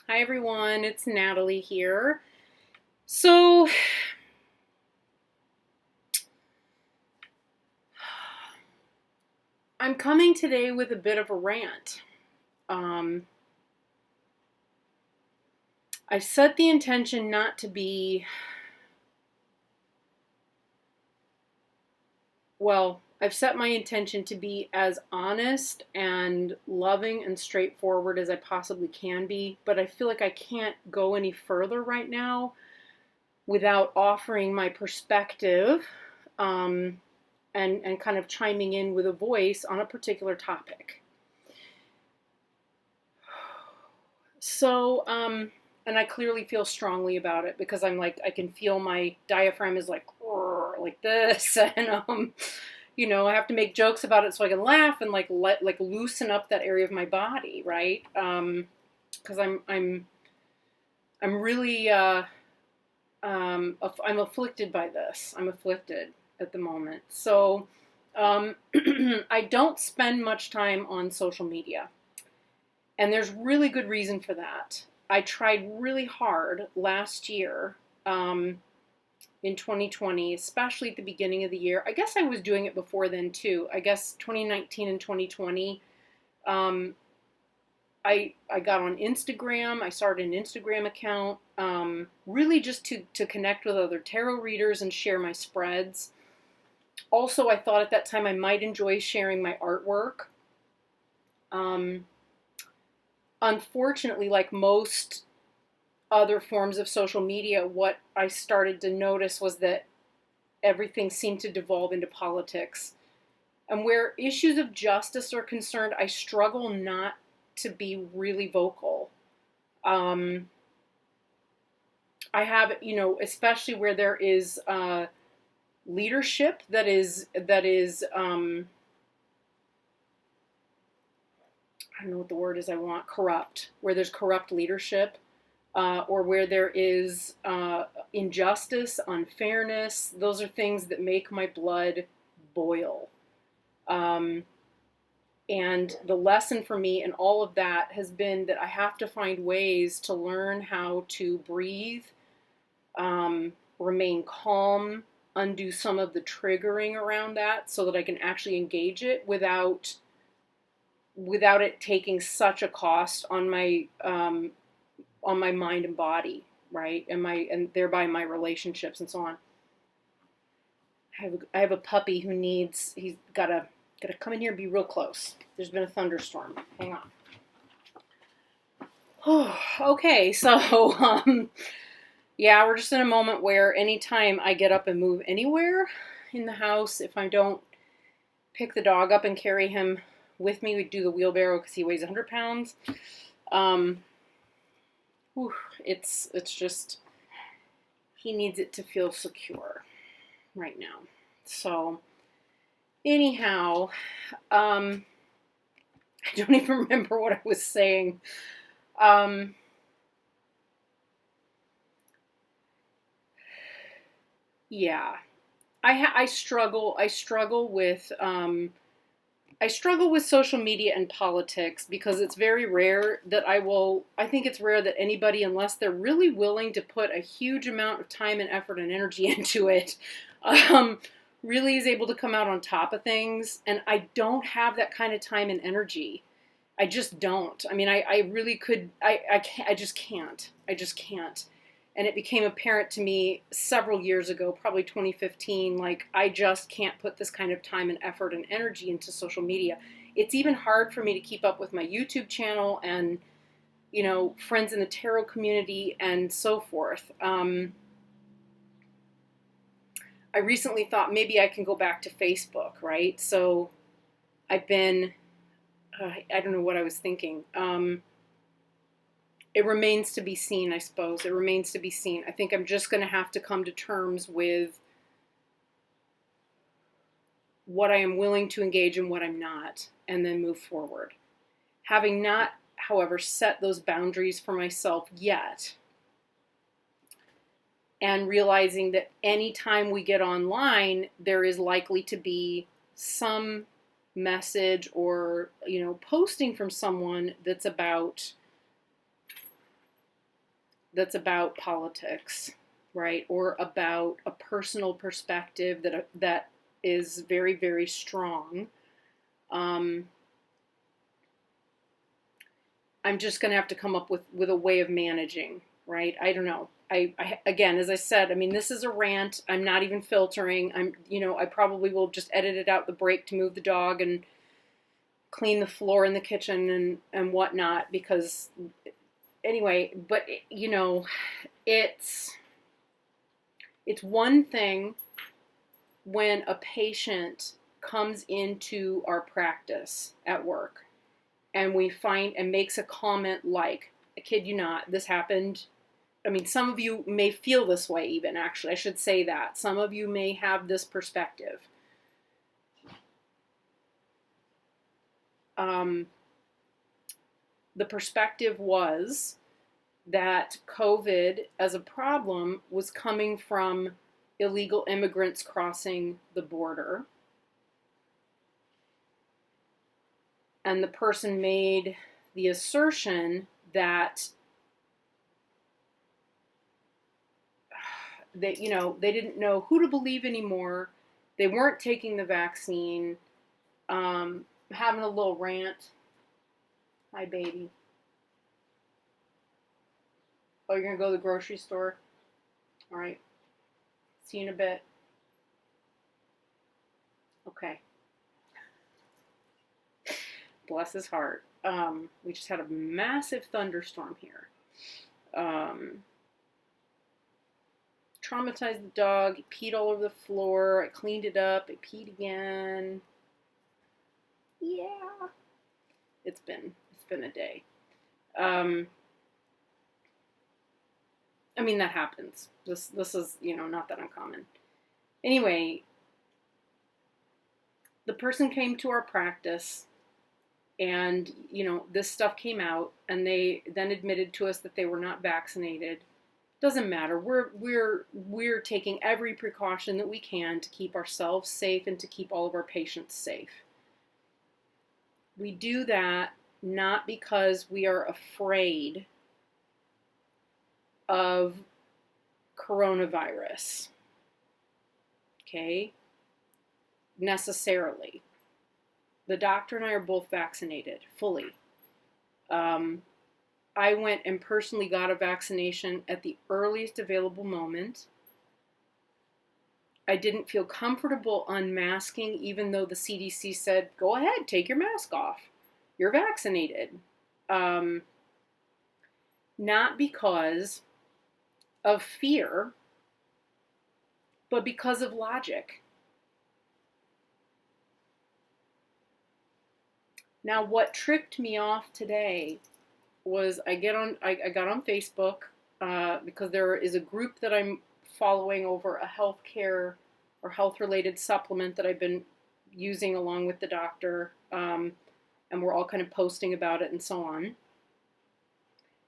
Hi everyone, it's Natalie here. So, I'm coming today with a bit of a rant. Um, I've set the intention not to be, I've set my intention to be as honest and loving and straightforward as I possibly can be, but I feel like I can't go any further right now without offering my perspective um, and kind of chiming in with a voice on a particular topic. And I clearly feel strongly about it because I'm like, I can feel my diaphragm is like this, and I have to make jokes about it so I can laugh and like loosen up that area of my body, right? Because I'm really I'm afflicted by this. I'm afflicted at the moment, so I don't spend much time on social media. And there's really good reason for that. I tried really hard last year in 2020, especially at the beginning of the year. I guess I was doing it before then too. I guess 2019 and 2020. Um, I got on Instagram. I started an Instagram account, really just to connect with other tarot readers and share my spreads. Also, I thought at that time I might enjoy sharing my artwork. Um, Unfortunately, like most other forms of social media, what I started to notice was that everything seemed to devolve into politics. And where issues of justice are concerned, I struggle not to be really vocal. Um, I have, especially where there is leadership that is I don't know what the word is I want, corrupt, where there's corrupt leadership, or where there is injustice, unfairness. Those are things that make my blood boil. Um, and the lesson for me in all of that has been that I have to find ways to learn how to breathe, remain calm, undo some of the triggering around that so that I can actually engage it without it taking such a cost on my mind and body, right, and thereby my relationships and so on. I have a puppy who he's gotta come in here and be real close. There's been a thunderstorm. Hang on. Okay, so yeah, we're just in a moment where anytime I get up and move anywhere in the house, if I don't pick the dog up and carry him with me, we do the wheelbarrow because he weighs 100 pounds. Um, it's just he needs it to feel secure right now. So anyhow, I don't even remember what I was saying. Um, yeah, I struggle. I struggle with social media and politics because it's very rare that I think it's rare that anybody, unless they're really willing to put a huge amount of time and effort and energy into it, um, really is able to come out on top of things. And I don't have that kind of time and energy. I just don't. I mean, I really could, I can't, I just can't. I just can't. And it became apparent to me several years ago, probably 2015, like I just can't put this kind of time and effort and energy into social media. It's even hard for me to keep up with my YouTube channel and, friends in the tarot community and so forth. I recently thought maybe I can go back to Facebook, right? So I've been, I don't know what I was thinking. It remains to be seen, I suppose. It remains to be seen. I think I'm just going to have to come to terms with what I am willing to engage and what I'm not, and then move forward. Having not, however, set those boundaries for myself yet, and realizing that anytime we get online, there is likely to be some message or, posting from someone that's about that's about politics, right? Or about a personal perspective that is very, very strong. I'm just going to have to come up with a way of managing, right? I don't know. Again, as I said, I mean, this is a rant. I'm not even filtering. I probably will just edit it out the break to move the dog and clean the floor in the kitchen and whatnot, because anyway, but it's one thing when a patient comes into our practice at work and we find and makes a comment like, I kid you not, this happened. I mean, some of you may feel this way even, actually. I should say that. Some of you may have this perspective. The perspective was that COVID as a problem was coming from illegal immigrants crossing the border. And the person made the assertion that they didn't know who to believe anymore. They weren't taking the vaccine. Having a little rant. Hi, baby. Oh, you're going to go to the grocery store? All right. See you in a bit. Okay. Bless his heart. We just had a massive thunderstorm here. Traumatized the dog. He peed all over the floor. I cleaned it up. It peed again. Yeah. It's been a day. I mean, that happens. This is, not that uncommon. Anyway, the person came to our practice and, this stuff came out, and they then admitted to us that they were not vaccinated. Doesn't matter. We're taking every precaution that we can to keep ourselves safe and to keep all of our patients safe. We do that not because we are afraid of coronavirus, okay? Necessarily. The doctor and I are both vaccinated, fully. I went and personally got a vaccination at the earliest available moment. I didn't feel comfortable unmasking, even though the CDC said, go ahead, take your mask off. You're vaccinated. Not because of fear, but because of logic. Now, what tricked me off today was I got on Facebook because there is a group that I'm following over a healthcare or health-related supplement that I've been using along with the doctor, and we're all kind of posting about it and so on.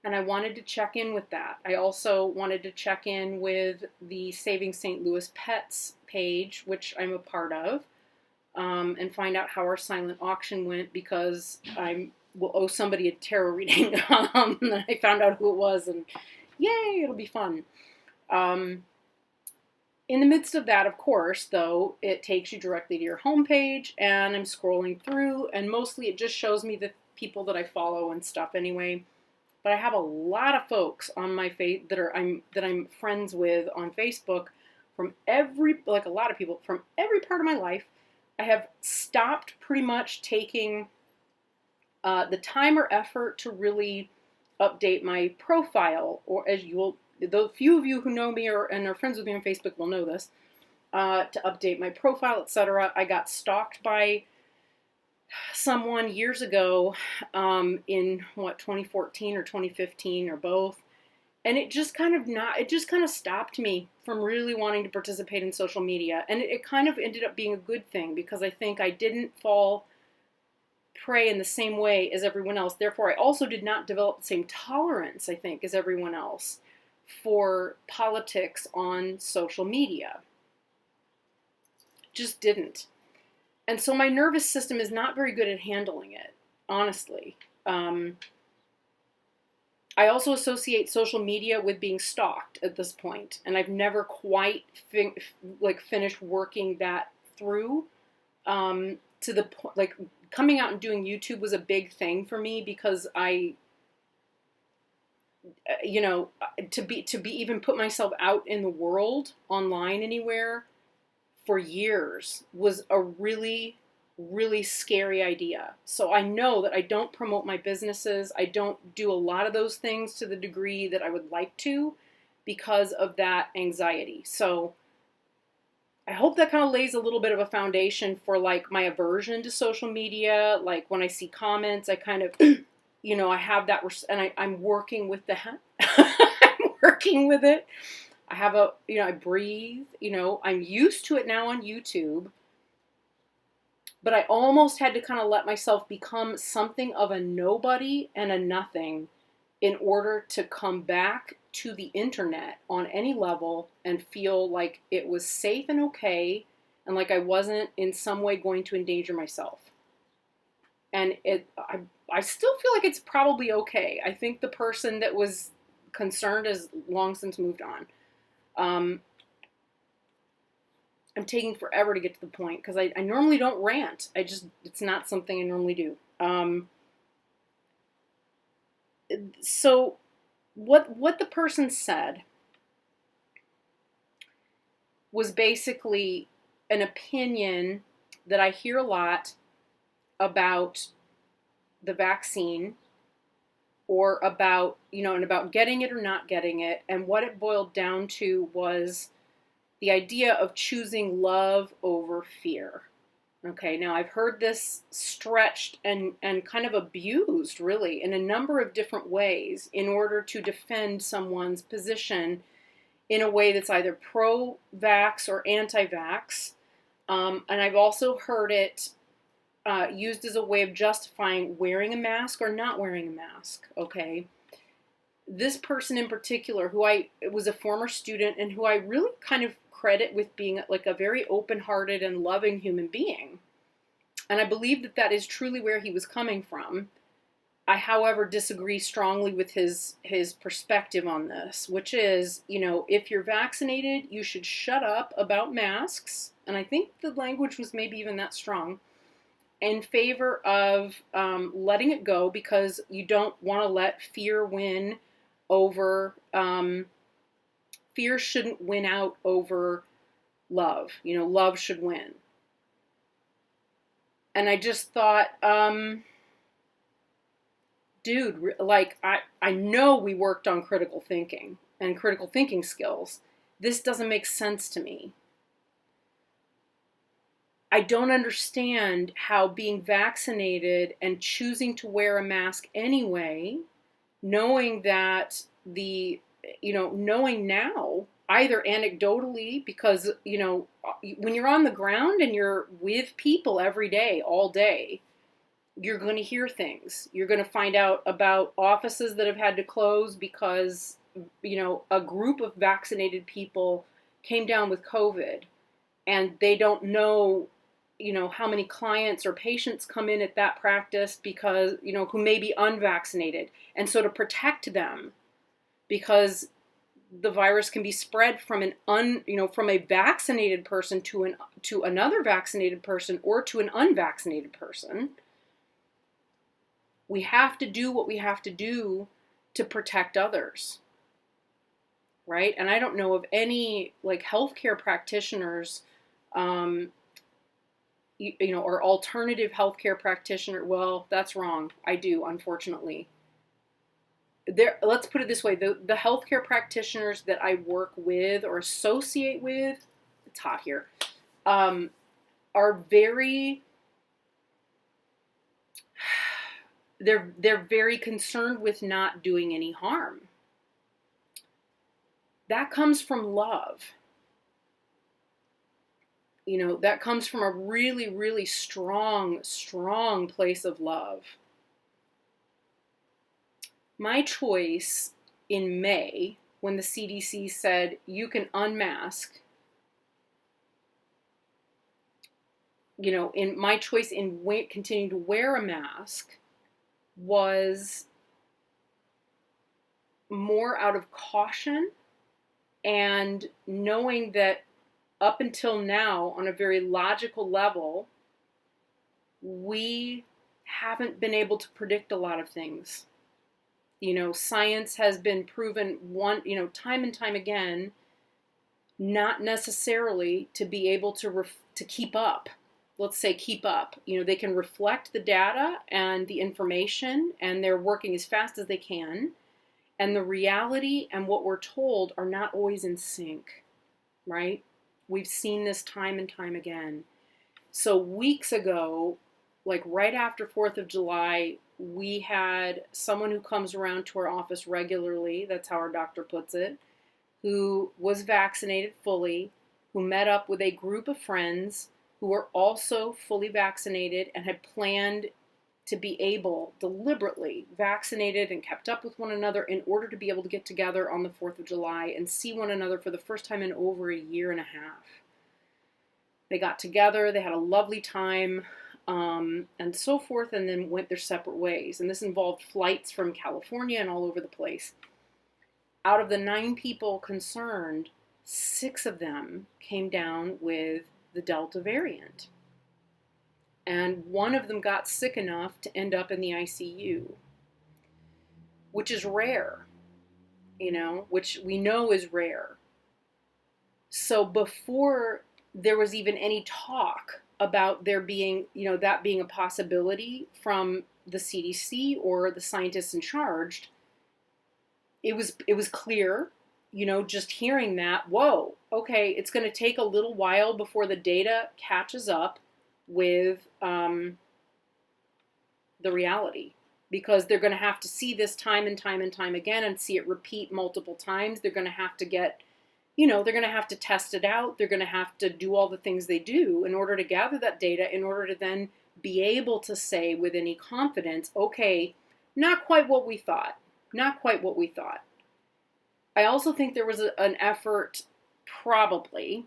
And I wanted to check in with that. I also wanted to check in with the Saving St. Louis Pets page, which I'm a part of, and find out how our silent auction went, because I will owe somebody a tarot reading. And I found out who it was, and yay, it'll be fun. In the midst of that, of course, though, it takes you directly to your homepage, and I'm scrolling through, and mostly it just shows me the people that I follow and stuff anyway. But I have a lot of folks on my that I'm friends with on Facebook from a lot of people from every part of my life. I have stopped pretty much taking the time or effort to really update my profile, or as you will, the few of you who know me and are friends with me on Facebook will know this, to update my profile, etc. I got stalked by someone years ago, in 2014 or 2015 or both, and it just kind of stopped me from really wanting to participate in social media, and it kind of ended up being a good thing, because I think I didn't fall prey in the same way as everyone else. Therefore, I also did not develop the same tolerance, I think, as everyone else for politics on social media. Just didn't. And so my nervous system is not very good at handling it, honestly. I also associate social media with being stalked at this point, and I've never quite finished working that through. To the point, like, coming out and doing YouTube was a big thing for me because I, to be even put myself out in the world online anywhere for years was a really, really scary idea. So I know that I don't promote my businesses. I don't do a lot of those things to the degree that I would like to because of that anxiety. So I hope that kind of lays a little bit of a foundation for like my aversion to social media. Like when I see comments, I kind of, I have that, and I'm working with that. I'm working with it. I have I breathe, I'm used to it now on YouTube, but I almost had to kind of let myself become something of a nobody and a nothing in order to come back to the internet on any level and feel like it was safe and okay and like I wasn't in some way going to endanger myself. And I still feel like it's probably okay. I think the person that was concerned has long since moved on. I'm taking forever to get to the point because I normally don't rant. It's not something I normally do. So what the person said was basically an opinion that I hear a lot about the vaccine or about, and about getting it or not getting it. And what it boiled down to was the idea of choosing love over fear. Okay, now I've heard this stretched and kind of abused, really, in a number of different ways in order to defend someone's position in a way that's either pro-vax or anti-vax. And I've also heard it used as a way of justifying wearing a mask or not wearing a mask, okay? This person in particular, who was a former student and who I really kind of credit with being like a very open-hearted and loving human being. And I believe that that is truly where he was coming from. I, however, disagree strongly with his perspective on this, which is, if you're vaccinated, you should shut up about masks. And I think the language was maybe even that strong, in favor of letting it go because you don't want to let fear win over fear shouldn't win out over love. Love should win. And I just thought, dude, like, I know we worked on critical thinking and critical thinking skills. This doesn't make sense to me. I don't understand how being vaccinated and choosing to wear a mask anyway, knowing that knowing now, either anecdotally, because, when you're on the ground and you're with people every day, all day, you're going to hear things. You're going to find out about offices that have had to close because, a group of vaccinated people came down with COVID and they don't know, how many clients or patients come in at that practice because, who may be unvaccinated. And so to protect them, because the virus can be spread from from a vaccinated person to another vaccinated person or to an unvaccinated person. We have to do what we have to do to protect others, right? And I don't know of any like healthcare practitioners, or alternative healthcare practitioner. Well, that's wrong. I do, unfortunately. Let's put it this way, the healthcare practitioners that I work with or associate with, it's hot here, are very, they're very concerned with not doing any harm. That comes from love. That comes from a really, really strong, strong place of love. My choice in May, when the CDC said you can unmask, in my choice in continuing to wear a mask was more out of caution and knowing that up until now, on a very logical level, we haven't been able to predict a lot of things. Science has been proven time and time again, not necessarily to be able to keep up. Let's say keep up. They can reflect the data and the information, and they're working as fast as they can. And the reality and what we're told are not always in sync, right? We've seen this time and time again. So weeks ago, like right after 4th of July, we had someone who comes around to our office regularly, that's how our doctor puts it, who was vaccinated fully, who met up with a group of friends who were also fully vaccinated and had planned to be able, deliberately vaccinated and kept up with one another in order to be able to get together on the 4th of July and see one another for the first time in over a year and a half. They got together, they had a lovely time, and so forth, and then went their separate ways. And this involved flights from California and all over the place. Out of the 9 people concerned, 6 of them came down with the Delta variant. And one of them got sick enough to end up in the ICU, which is rare, which we know is rare. So before there was even any talk about there being, that being a possibility from the CDC or the scientists in charge, it was clear, just hearing that, whoa, okay, it's going to take a little while before the data catches up with the reality, because they're going to have to see this time and time and time again and see it repeat multiple times. They're going to have to get, they're going to have to test it out. They're going to have to do all the things they do in order to gather that data, in order to then be able to say with any confidence, okay, not quite what we thought. Not quite what we thought. I also think there was an effort, probably,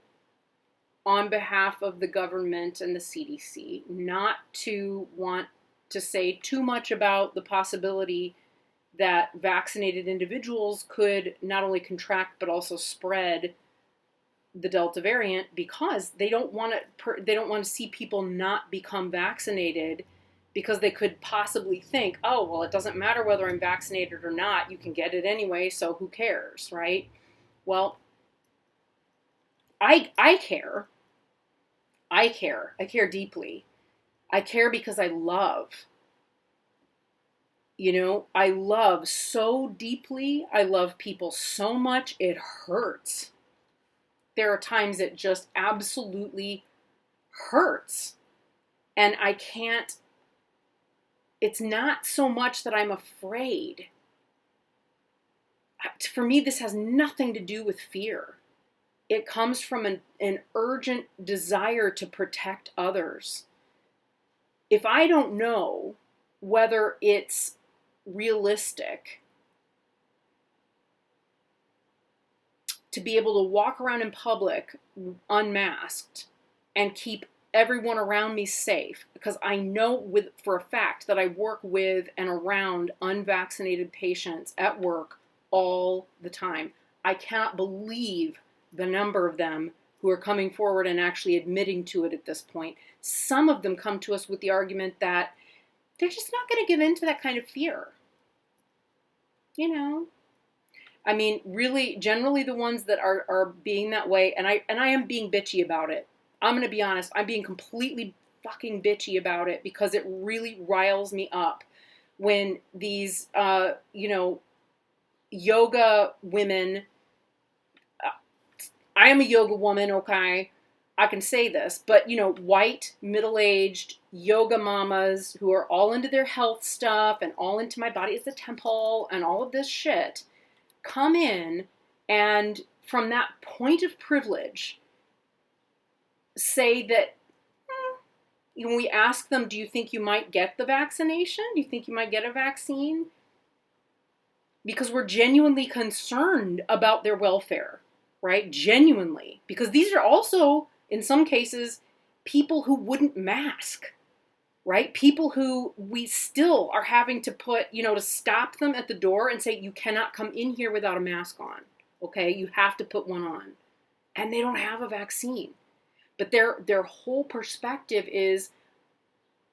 on behalf of the government and the CDC, not to want to say too much about the possibility that vaccinated individuals could not only contract but also spread the Delta variant, because they don't want to see people not become vaccinated, because they could possibly think, oh, well, it doesn't matter whether I'm vaccinated or not, you can get it anyway, so who cares, right? Well, I care. I care deeply. I care because I love. I love so deeply. I love people so much, it hurts. There are times it just absolutely hurts. And I can't, it's not so much that I'm afraid. For me, this has nothing to do with fear. It comes from an urgent desire to protect others. If I don't know whether it's realistic to be able to walk around in public unmasked and keep everyone around me safe, because I know for a fact that I work with and around unvaccinated patients at work all the time. I cannot believe the number of them who are coming forward and actually admitting to it at this point. Some of them come to us with the argument that they're just not going to give in to that kind of fear. I mean, really, generally the ones that are being that way, and I am being bitchy about it. I'm going to be honest, I'm being completely fucking bitchy about it, because it really riles me up when these, yoga women, I am a yoga woman, okay, I can say this, but, white, middle-aged yoga mamas who are all into their health stuff and all into my body is a temple and all of this shit, come in and from that point of privilege say that, when we ask them, do you think you might get the vaccination? Do you think you might get a vaccine? Because we're genuinely concerned about their welfare, right? Genuinely. Because these are also, in some cases, people who wouldn't mask. right? People who we still are having to put, to stop them at the door and say, you cannot come in here without a mask on. Okay, you have to put one on. And they don't have a vaccine. But their whole perspective is,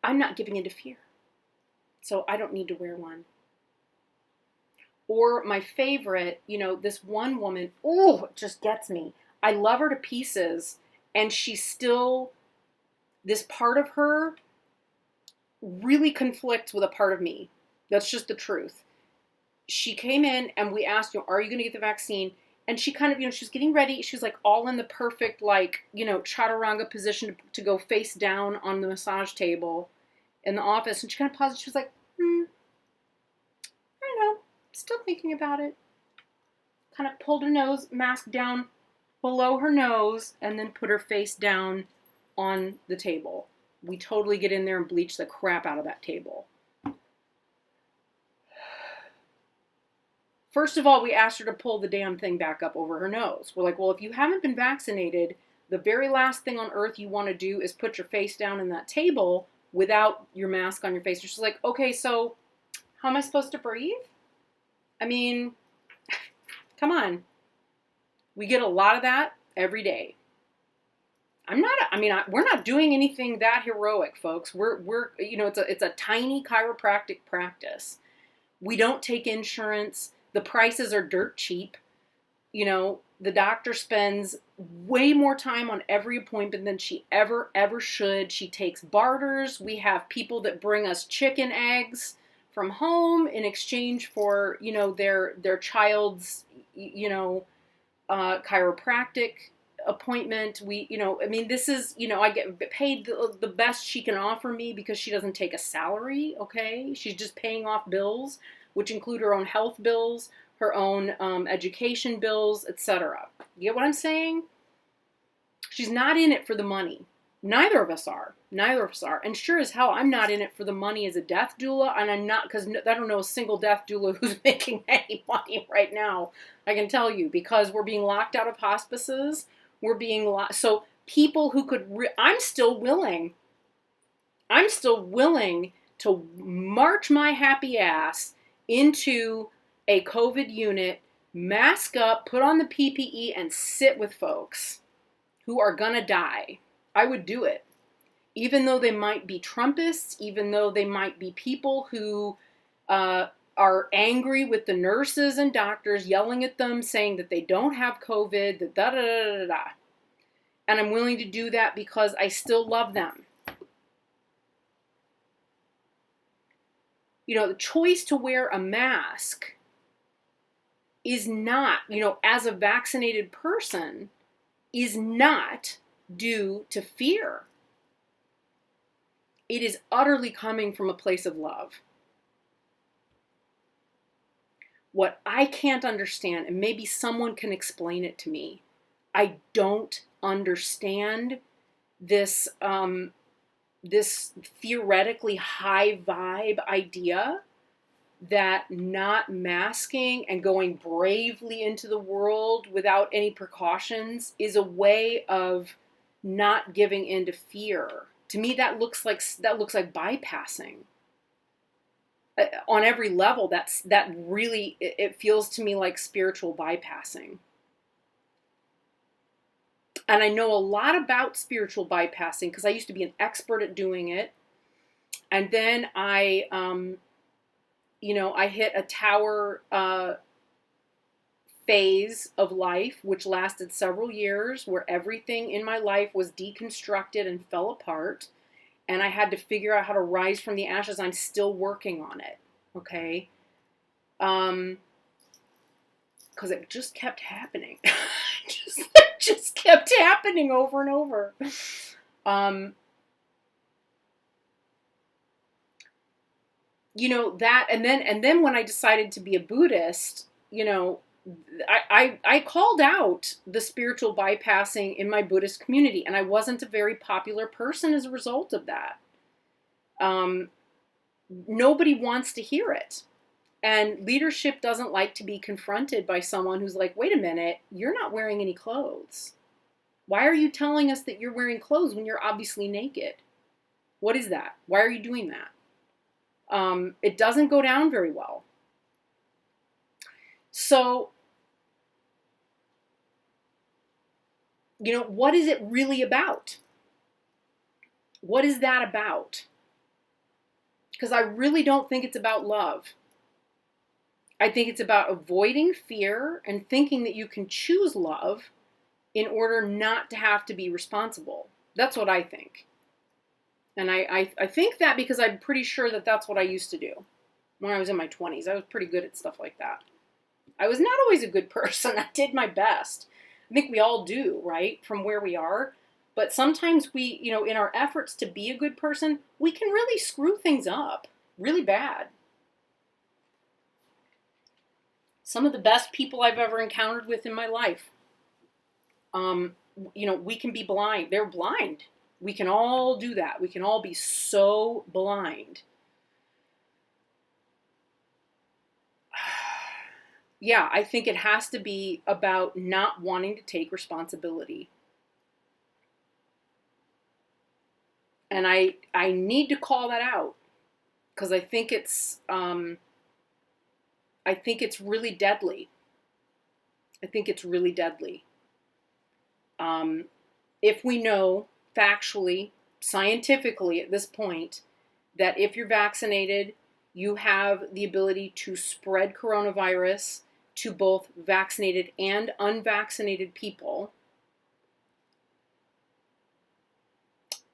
I'm not giving in to fear, so I don't need to wear one. Or my favorite, this one woman, it just gets me. I love her to pieces, and she's still, this part of her really conflicts with a part of me. That's just the truth. She came in and we asked, are you going to get the vaccine? And she kind of, she's getting ready. She's like all in the perfect, chaturanga position to go face down on the massage table in the office. And she kind of paused. She was like, I don't know. Still thinking about it. Kind of pulled her mask down below her nose, and then put her face down on the table. We totally get in there and bleach the crap out of that table. First of all, we asked her to pull the damn thing back up over her nose. We're like, well, if you haven't been vaccinated, the very last thing on earth you want to do is put your face down in that table without your mask on your face. She's like, okay, so how am I supposed to breathe? I mean, come on. We get a lot of that every day. We're not doing anything that heroic, folks. It's a tiny chiropractic practice. We don't take insurance. The prices are dirt cheap. The doctor spends way more time on every appointment than she ever should. She takes barters. We have people that bring us chicken eggs from home in exchange for, their child's, chiropractic appointment. This is, I get paid the best she can offer me because she doesn't take a salary, okay? She's just paying off bills, which include her own health bills, her own education bills, etc. You get what I'm saying? She's not in it for the money. Neither of us are. And sure as hell, I'm not in it for the money as a death doula, and I'm not, because I don't know a single death doula who's making any money right now, I can tell you, because we're being locked out of hospices. We're being so people who could, I'm still willing to march my happy ass into a COVID unit, mask up, put on the PPE, and sit with folks who are gonna die. I would do it. Even though they might be Trumpists, even though they might be people who are angry with the nurses and doctors, yelling at them, saying that they don't have COVID, that da-da-da-da-da. And I'm willing to do that because I still love them. The choice to wear a mask is not, as a vaccinated person, is not due to fear. It is utterly coming from a place of love. What I can't understand, and maybe someone can explain it to me, I don't understand this this theoretically high vibe idea that not masking and going bravely into the world without any precautions is a way of not giving in to fear. To me, that looks like bypassing. On every level, that really, it feels to me like spiritual bypassing. And I know a lot about spiritual bypassing because I used to be an expert at doing it. And then I hit a tower phase of life, which lasted several years, where everything in my life was deconstructed and fell apart. And I had to figure out how to rise from the ashes. I'm still working on it, okay? Because it just kept happening. It just kept happening over and over. That, and then when I decided to be a Buddhist, I called out the spiritual bypassing in my Buddhist community, and I wasn't a very popular person as a result of that. Nobody wants to hear it. And leadership doesn't like to be confronted by someone who's like, wait a minute, you're not wearing any clothes. Why are you telling us that you're wearing clothes when you're obviously naked? What is that? Why are you doing that? It doesn't go down very well. So, what is it really about? What is that about? Because I really don't think it's about love. I think it's about avoiding fear and thinking that you can choose love in order not to have to be responsible. That's what I think. And I think that because I'm pretty sure that that's what I used to do when I was in my 20s. I was pretty good at stuff like that. I was not always a good person. I did my best. I think we all do, right? From where we are. But sometimes we, in our efforts to be a good person, we can really screw things up really bad. Some of the best people I've ever encountered with in my life, we can be blind. They're blind. We can all do that. We can all be so blind. Yeah, I think it has to be about not wanting to take responsibility. And I need to call that out because I think it's really deadly. I think it's really deadly. If we know factually, scientifically at this point, that if you're vaccinated, you have the ability to spread coronavirus to both vaccinated and unvaccinated people.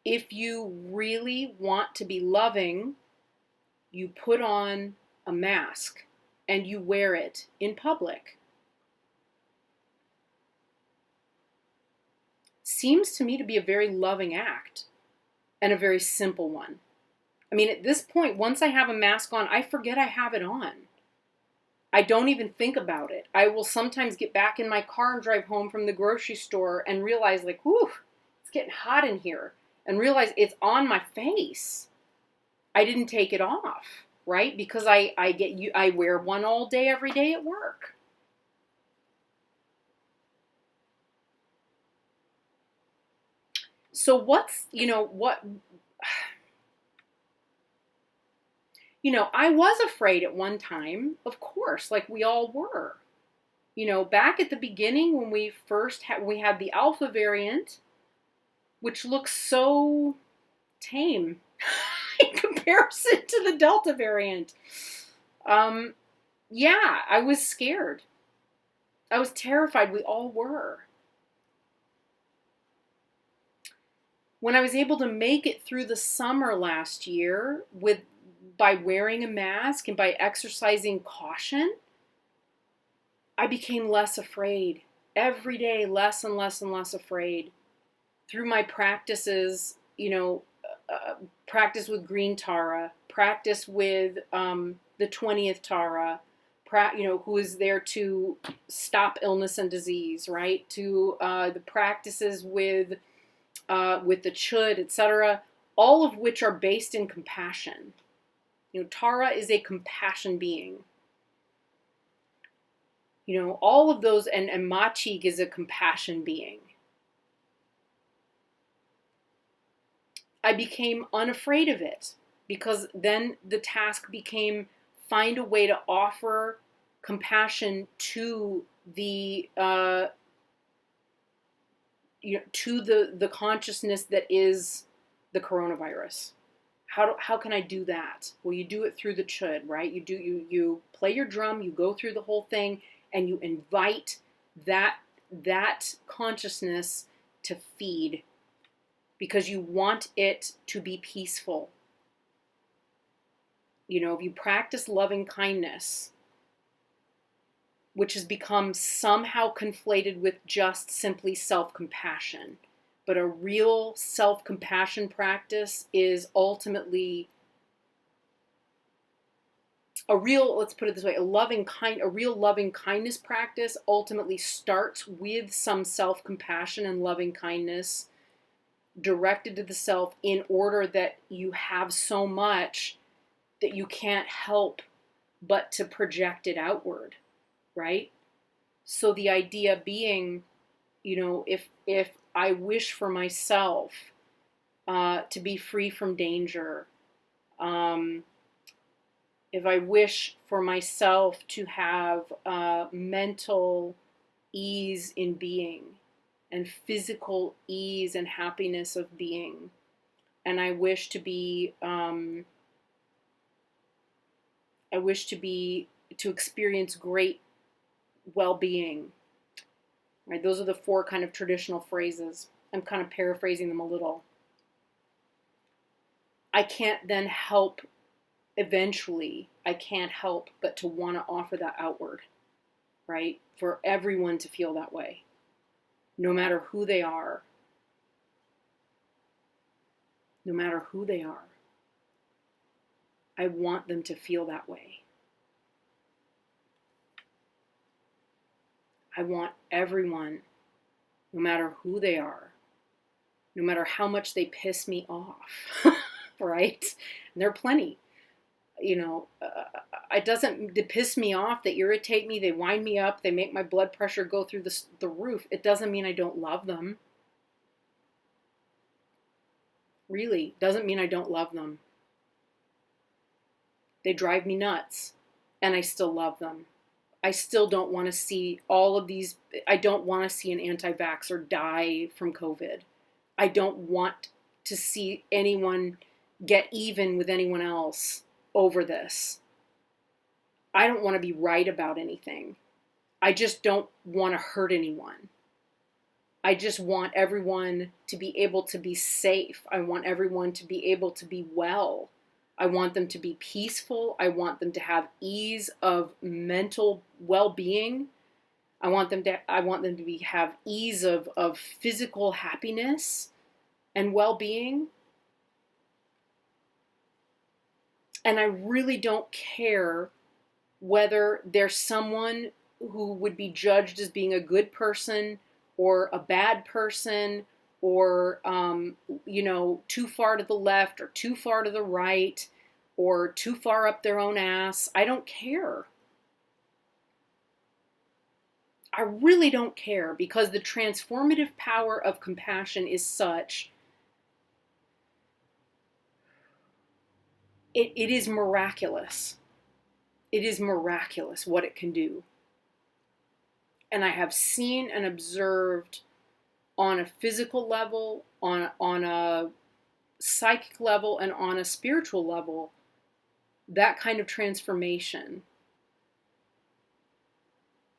If you really want to be loving, you put on a mask and you wear it in public. Seems to me to be a very loving act and a very simple one. I mean, at this point, once I have a mask on, I forget I have it on. I don't even think about it. I will sometimes get back in my car and drive home from the grocery store and realize, like, whew, it's getting hot in here. And realize it's on my face. I didn't take it off, right? Because I wear one all day, every day at work. So I was afraid at one time, of course, like we all were. Back at the beginning when we first had the Alpha variant, which looks so tame in comparison to the Delta variant. Yeah, I was scared. I was terrified. We all were. When I was able to make it through the summer last year by wearing a mask and by exercising caution, I became less afraid. Every day, less and less and less afraid. Through my practices, practice with green Tara, practice with the 20th Tara, who is there to stop illness and disease, right? To the practices with the chud, etc., all of which are based in compassion. Tara is a compassion being. All of those, and Machig is a compassion being. I became unafraid of it because then the task became find a way to offer compassion to the the consciousness that is the coronavirus. How can I do that? Well, you do it through the chud, right? You play your drum, you go through the whole thing, and you invite that consciousness to feed. Because you want it to be peaceful. If you practice loving kindness, which has become somehow conflated with just simply self-compassion, but a real self-compassion practice is ultimately let's put it this way, a real loving kindness practice ultimately starts with some self-compassion and loving kindness directed to the self in order that you have so much that you can't help but to project it outward, right? So the idea being, if I wish for myself to be free from danger, if I wish for myself to have mental ease in being and physical ease and happiness of being, and I wish to be to experience great well-being, right? Those are the four kind of traditional phrases. I'm kind of paraphrasing them a little. I can't then help, eventually, I can't help but to want to offer that outward, right? For everyone to feel that way, no matter who they are. No matter who they are. I want them to feel that way. I want everyone, no matter who they are, no matter how much they piss me off, right? And there are plenty, it doesn't piss me off, they irritate me, they wind me up, they make my blood pressure go through the roof. It doesn't mean I don't love them. Really, doesn't mean I don't love them. They drive me nuts, and I still love them. I still don't want to see all of these. I don't want to see an anti-vaxxer die from COVID. I don't want to see anyone get even with anyone else over this. I don't want to be right about anything. I just don't want to hurt anyone. I just want everyone to be able to be safe. I want everyone to be able to be well. I want them to be peaceful. I want them to have ease of mental well-being. I want them to have ease of physical happiness and well-being. And I really don't care whether there's someone who would be judged as being a good person or a bad person, or, too far to the left or too far to the right or too far up their own ass. I don't care. I really don't care, because the transformative power of compassion is such. It is miraculous. It is miraculous what it can do. And I have seen and observed on a physical level, on a psychic level, and on a spiritual level, that kind of transformation.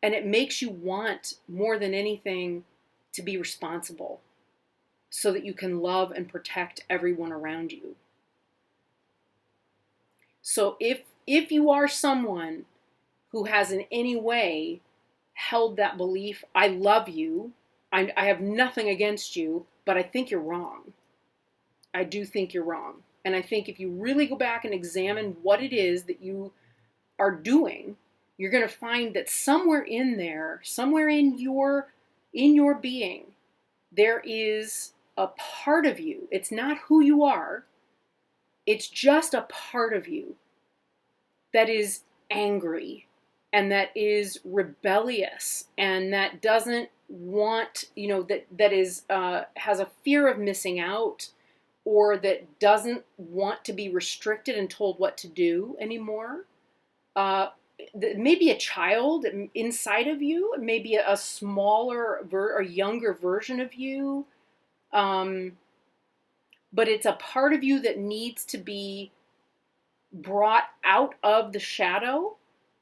And it makes you want, more than anything, to be responsible so that you can love and protect everyone around you. So if you are someone who has in any way held that belief, I love you, I have nothing against you, but I think you're wrong. I do think you're wrong. And I think if you really go back and examine what it is that you are doing, you're going to find that somewhere in there, somewhere in your being, there is a part of you. It's not who you are. It's just a part of you that is angry and that is rebellious and that doesn't want, that is has a fear of missing out, or that doesn't want to be restricted and told what to do anymore. Maybe a child inside of you, maybe a smaller or younger version of you, but it's a part of you that needs to be brought out of the shadow,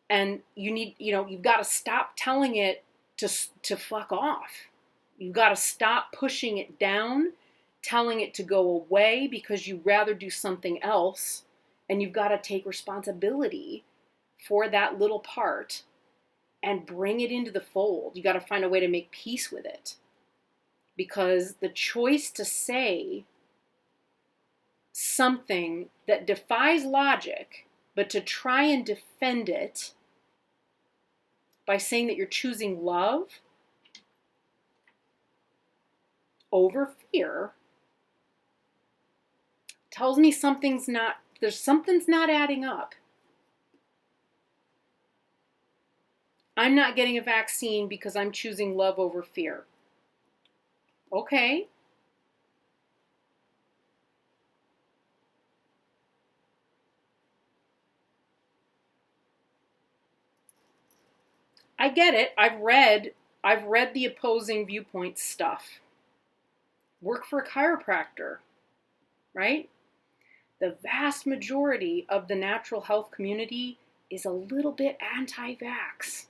and you've got to stop telling it to fuck off. You've got to stop pushing it down, telling it to go away because you'd rather do something else, and you've got to take responsibility for that little part and bring it into the fold. You got to find a way to make peace with it, because the choice to say something that defies logic, but to try and defend it by saying that you're choosing love over fear, tells me something's not adding up. I'm not getting a vaccine because I'm choosing love over fear. Okay. I get it. I've read the opposing viewpoint stuff. Work for a chiropractor, right? The vast majority of the natural health community is a little bit anti-vax.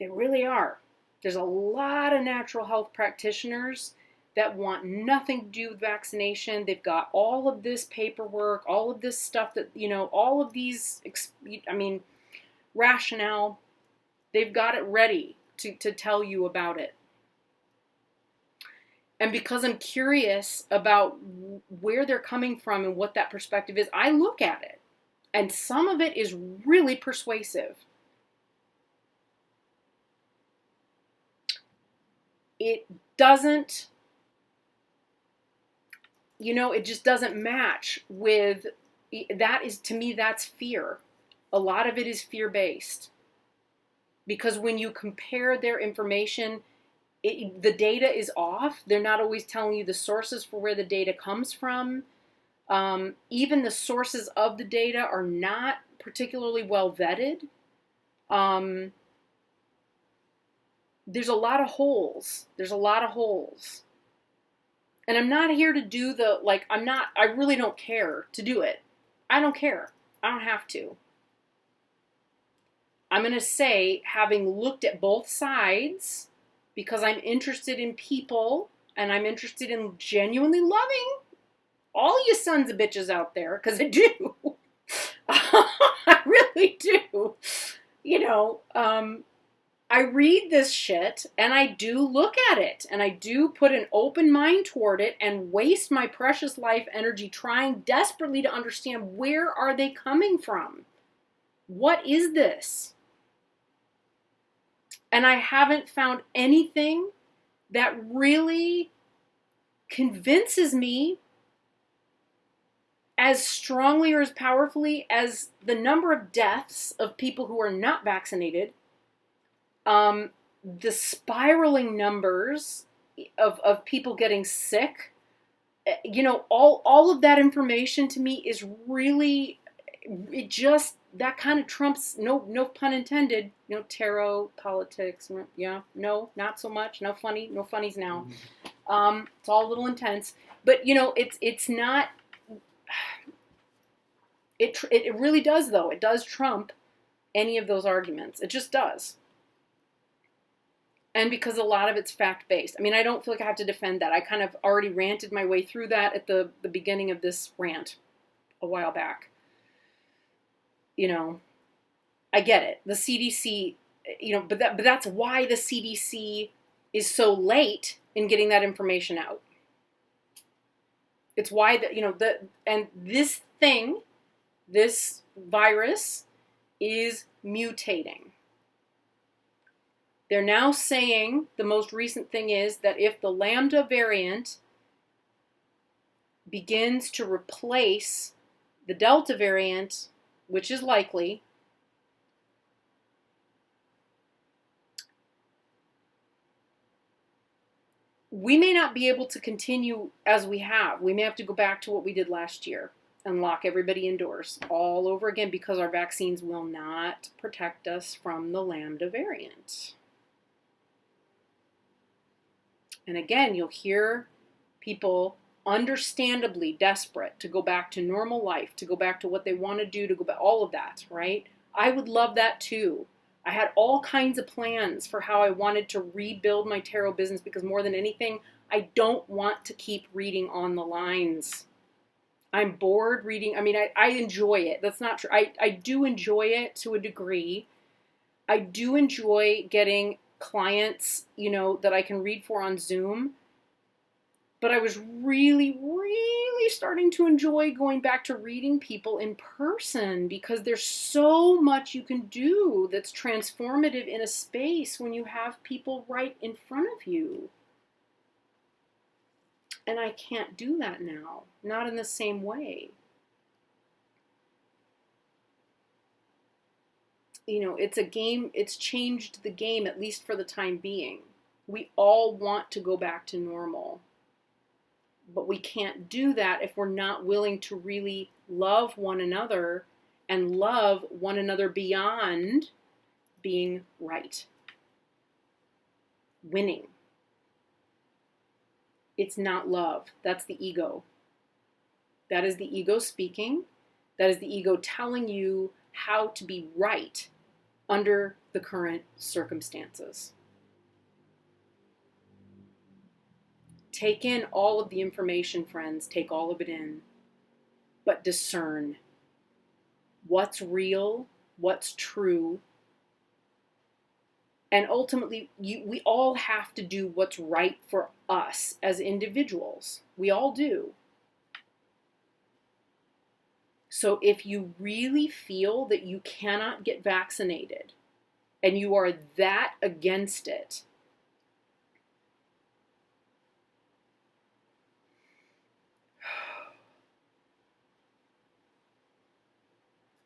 They really are. There's a lot of natural health practitioners that want nothing to do with vaccination. They've got all of this paperwork, all of this stuff that, all of these, rationale. They've got it ready to tell you about it. And because I'm curious about where they're coming from and what that perspective is, I look at it. And some of it is really persuasive. It doesn't, it just doesn't match with, that is, to me, that's fear. A lot of it is fear-based. Because when you compare their information, the data is off. They're not always telling you the sources for where the data comes from. Even the sources of the data are not particularly well vetted. There's a lot of holes. And I'm not here to do I really don't care to do it. I don't care. I don't have to. I'm going to say, having looked at both sides, because I'm interested in people and I'm interested in genuinely loving all you sons of bitches out there, because I do. I really do. I read this shit and I do look at it and I do put an open mind toward it and waste my precious life energy trying desperately to understand, where are they coming from? What is this? And I haven't found anything that really convinces me as strongly or as powerfully as the number of deaths of people who are not vaccinated, the spiraling numbers of people getting sick. All of that information to me is really, that kind of trumps, no pun intended, tarot, politics, no, not so much, no funnies now. It's all a little intense, but it's not, it really does though, it does trump any of those arguments, it just does. And because a lot of it's fact-based. I don't feel like I have to defend that. I kind of already ranted my way through that at the beginning of this rant a while back. I get it. The CDC, but that's why the CDC is so late in getting that information out. It's why and this thing, this virus, is mutating. They're now saying, the most recent thing is that if the Lambda variant begins to replace the Delta variant, which is likely, we may not be able to continue as we have. We may have to go back to what we did last year and lock everybody indoors all over again, because our vaccines will not protect us from the Lambda variant. And again, you'll hear people understandably desperate to go back to normal life, to go back to what they want to do, to go back, all of that, right? I would love that too. I had all kinds of plans for how I wanted to rebuild my tarot business, because more than anything, I don't want to keep reading on the lines. I'm bored reading. I enjoy it. That's not true. I do enjoy it to a degree. I do enjoy getting clients, that I can read for on Zoom. But I was really, really starting to enjoy going back to reading people in person, because there's so much you can do that's transformative in a space when you have people right in front of you. And I can't do that now, not in the same way. It's a game, it's changed the game, at least for the time being. We all want to go back to normal. But we can't do that if we're not willing to really love one another and love one another beyond being right, winning. It's not love. That's the ego. That is the ego speaking. That is the ego telling you how to be right under the current circumstances. Take in all of the information, friends. Take all of it in. But discern what's real, what's true. And ultimately, we all have to do what's right for us as individuals. We all do. So if you really feel that you cannot get vaccinated and you are that against it,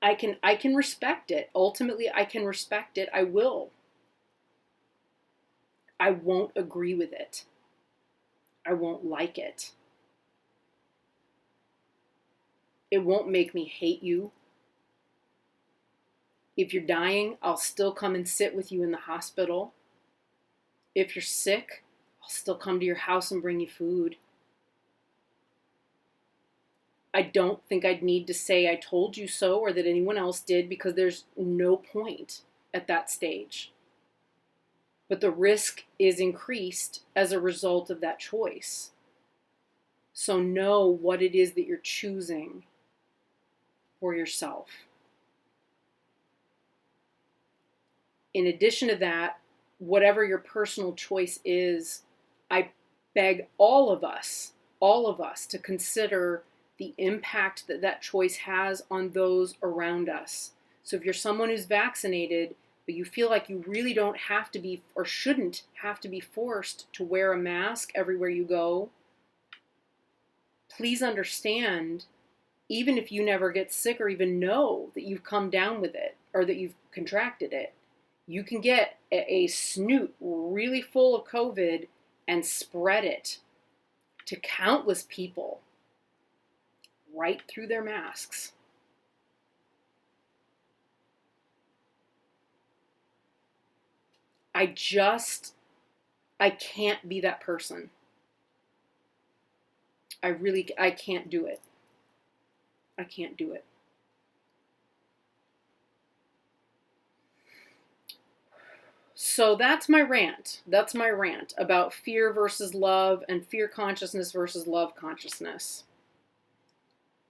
I can respect it. Ultimately, I can respect it. I will. I won't agree with it. I won't like it. It won't make me hate you. If you're dying, I'll still come and sit with you in the hospital. If you're sick, I'll still come to your house and bring you food. I don't think I'd need to say I told you so or that anyone else did, because there's no point at that stage. But the risk is increased as a result of that choice. So know what it is that you're choosing for yourself. In addition to that, whatever your personal choice is, I beg all of us to consider the impact that that choice has on those around us. So if you're someone who's vaccinated, but you feel like you really don't have to be or shouldn't have to be forced to wear a mask everywhere you go, please understand, even if you never get sick or even know that you've come down with it or that you've contracted it, you can get a snoot really full of COVID and spread it to countless people right through their masks. I can't be that person. I can't do it. I can't do it. So that's my rant. That's my rant about fear versus love and fear consciousness versus love consciousness.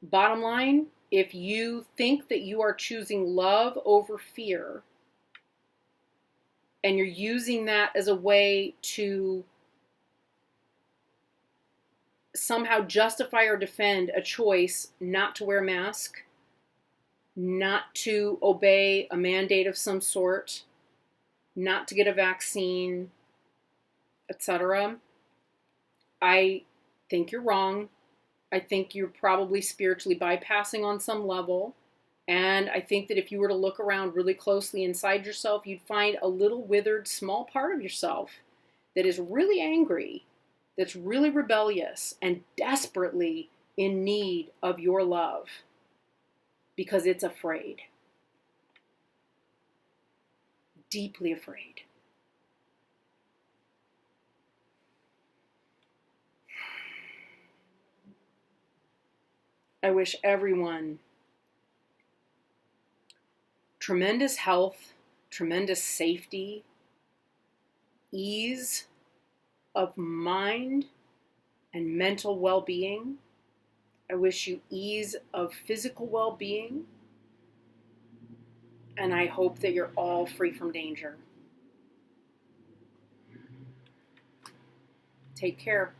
Bottom line, if you think that you are choosing love over fear, and you're using that as a way to somehow justify or defend a choice not to wear a mask, not to obey a mandate of some sort, not to get a vaccine, etc., I think you're wrong. I think you're probably spiritually bypassing on some level. And I think that if you were to look around really closely inside yourself, you'd find a little withered, small part of yourself that is really angry, that's really rebellious, and desperately in need of your love because it's afraid. Deeply afraid. I wish everyone tremendous health, tremendous safety, ease of mind and mental well-being. I wish you ease of physical well-being. And I hope that you're all free from danger. Take care.